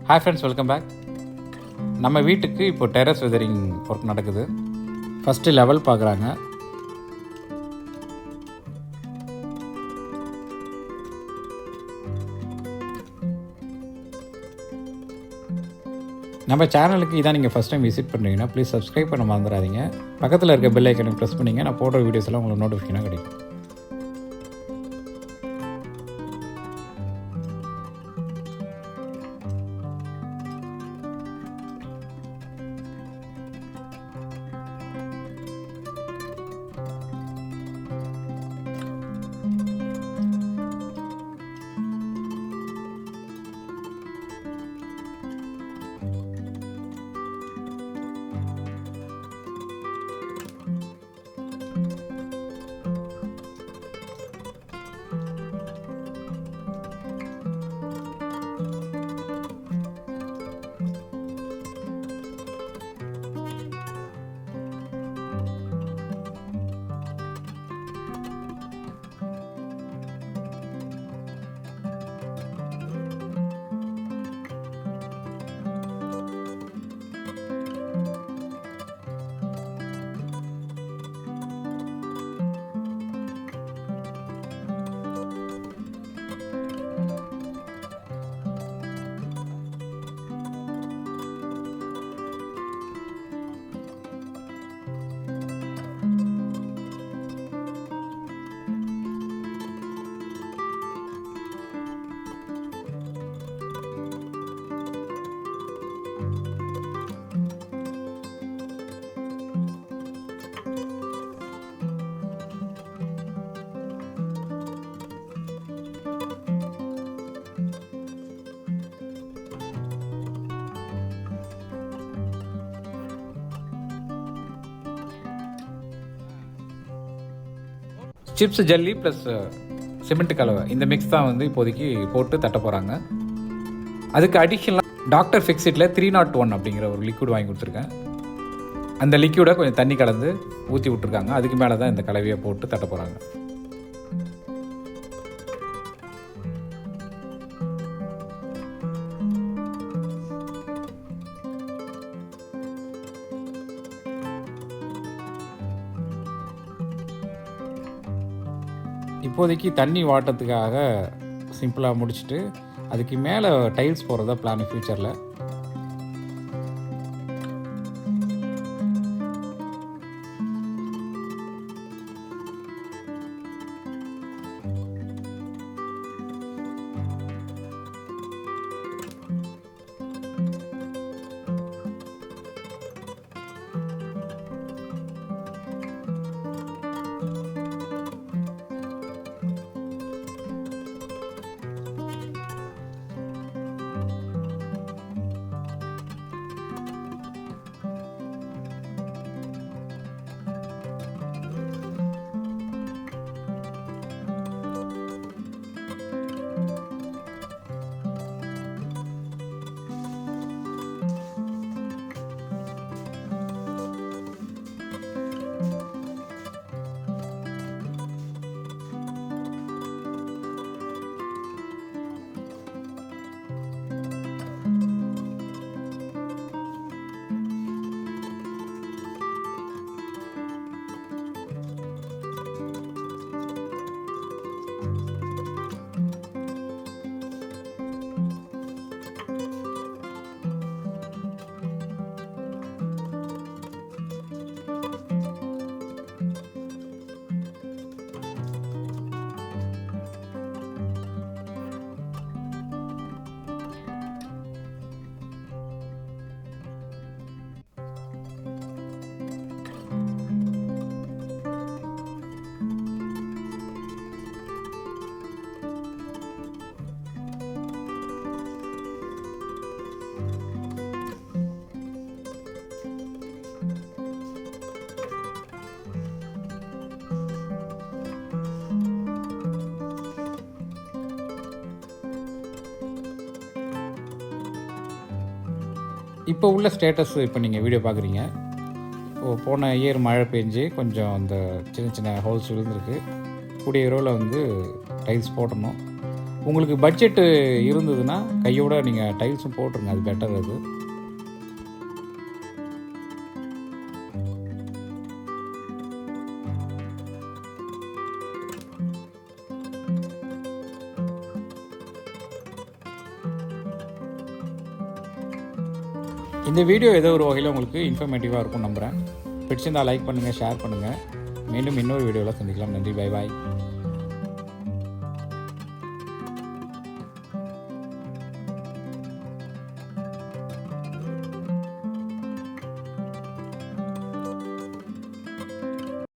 Hi friends, welcome back. நம்ம வீட்டுக்கு இப்போ டெரஸ் வெதரிங் ஒர்க் நடக்குது. ஃபஸ்ட்டு லெவல் பார்க்குறாங்க. நம்ம சேனலுக்கு இதான் நீங்கள் ஃபஸ்ட் டைம் விசிட் பண்ணுறீங்கன்னா ப்ளீஸ் சப்ஸ்கிரைப் பண்ண மறந்துடாதீங்க. பக்கத்தில் இருக்க பெல் ஐக்கனை ப்ரெஸ் பண்ணிங்க. நான் போடுற வீடியோஸ் எல்லாம் உங்களுக்கு நோட்டிஃபிகேஷனாக கிடைக்கும். சிப்ஸ் ஜல்லி ப்ளஸ் சிமெண்ட் கலவை இந்த மிக்ஸ் தான் வந்து இப்போதைக்கு போட்டு தட்ட போகிறாங்க. அதுக்கு அடிஷ்னலாக டாக்டர் ஃபிக்ஸிட்டில் 301 அப்படிங்கிற ஒரு லிக்விட் வாங்கி கொடுத்துருக்கேன். அந்த லிக்விடை கொஞ்சம் தண்ணி கலந்து ஊற்றி விட்ருக்காங்க. அதுக்கு மேலே தான் இந்த கலவையை போட்டு தட்ட போகிறாங்க. இப்போதைக்கு தண்ணி வாட்டத்துக்காக சிம்பிளாக முடிச்சுட்டு அதுக்கு மேலே டைல்ஸ் போடுறதா பிளான் ஃப்யூச்சரில். இப்போ உள்ள ஸ்டேட்டஸ் இப்போ நீங்கள் வீடியோ பார்க்குறீங்க. போன இயர் மழை பெஞ்சு கொஞ்சம் அந்த சின்ன சின்ன ஹோல்ஸ் விழுந்துருக்கு. கூடிய இரவில் வந்து டைல்ஸ் போடணும். உங்களுக்கு பட்ஜெட்டு இருந்ததுன்னா கையோட நீங்கள் டைல்ஸும் போட்டுருங்க, அது பெட்டர் அது. இந்த வீடியோ ஏதோ ஒரு வகையில் உங்களுக்கு இன்ஃபர்மேட்டிவாக இருக்கும் நம்புகிறேன். பிடிச்சிருந்தால் லைக் பண்ணுங்கள், ஷேர் பண்ணுங்கள். மீண்டும் இன்னொரு வீடியோவில் சந்திக்கலாம். நன்றி, பை பாய்.